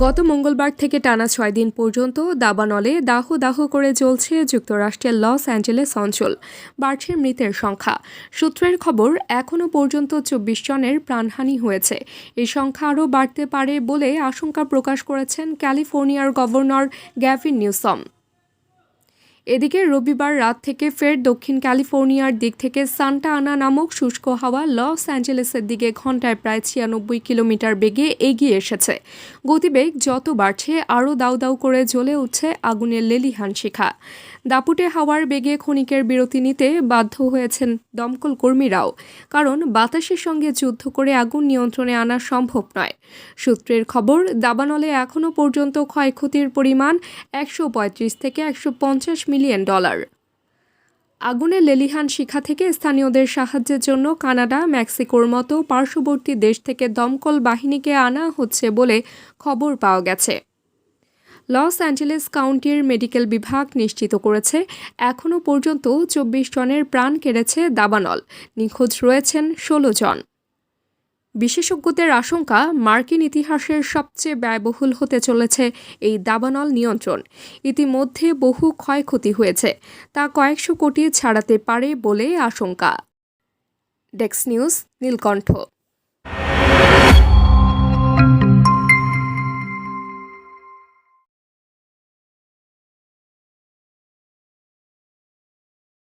গত মঙ্গলবার থেকে টানা ৬ দিন পর্যন্ত দাবানলে দাহ দাহ করে চলছে যুক্তরাষ্ট্রের লস অ্যাঞ্জেলেস অঞ্চল। বাড়ছে মৃতের সংখ্যা। সূত্রের খবর, এখনও পর্যন্ত ২৪ জনের প্রাণহানি হয়েছে। এই সংখ্যা আরও বাড়তে পারে বলে আশঙ্কা প্রকাশ করেছেন ক্যালিফোর্নিয়ার গভর্নর গ্যাভিন নিউসম। এদিকে রবিবার রাত থেকে ফের দক্ষিণ ক্যালিফোর্নিয়ার দিক থেকে সান্টা আনা নামক শুষ্ক হাওয়া লস অ্যাঞ্জেলেসের দিকে ঘন্টায় প্রায় ৯৬ কিলোমিটার বেগে এগিয়ে এসেছে। গতিবেগ যত বাড়ছে আরও দাউ দাউ করে জ্বলে উঠছে আগুনের লেলিহান শিখা। দাপুটে হাওয়ার বেগে ক্ষণিকের বিরতি নিতে বাধ্য হয়েছেন দমকল কর্মীরাও, কারণ বাতাসের সঙ্গে যুদ্ধ করে আগুন নিয়ন্ত্রণে আনা সম্ভব নয়। সূত্রের খবর, দাবানলে এখনও পর্যন্ত ক্ষয়ক্ষতির পরিমাণ ১৩৫ থেকে ১৫০ মিলিয়ন ডলার। আগুনের লেলিহান শিখা থেকে স্থানীয়দের সাহায্যের জন্য কানাডা, মেক্সিকোর মতো পার্শ্ববর্তী দেশ থেকে দমকল বাহিনীকে আনা হচ্ছে বলে খবর পাওয়া গেছে। লস অ্যাঞ্জেলেস কাউন্টির মেডিকেল বিভাগ নিশ্চিত করেছে, এখনও পর্যন্ত ২৪ জনের প্রাণ কেড়েছে দাবানল। নিখোঁজ রয়েছেন ১৬ জন। বিশেষজ্ঞদের আশঙ্কা, মার্কিন ইতিহাসের সবচেয়ে ব্যয়বহুল হতে চলেছে এই দাবানল নিয়ন্ত্রণ। ইতিমধ্যে বহু ক্ষয়ক্ষতি হয়েছে, তা কয়েকশো কোটি ছাড়াতে পারে বলে আশঙ্কা। ডেস্ক নিউজ, নীলকণ্ঠ।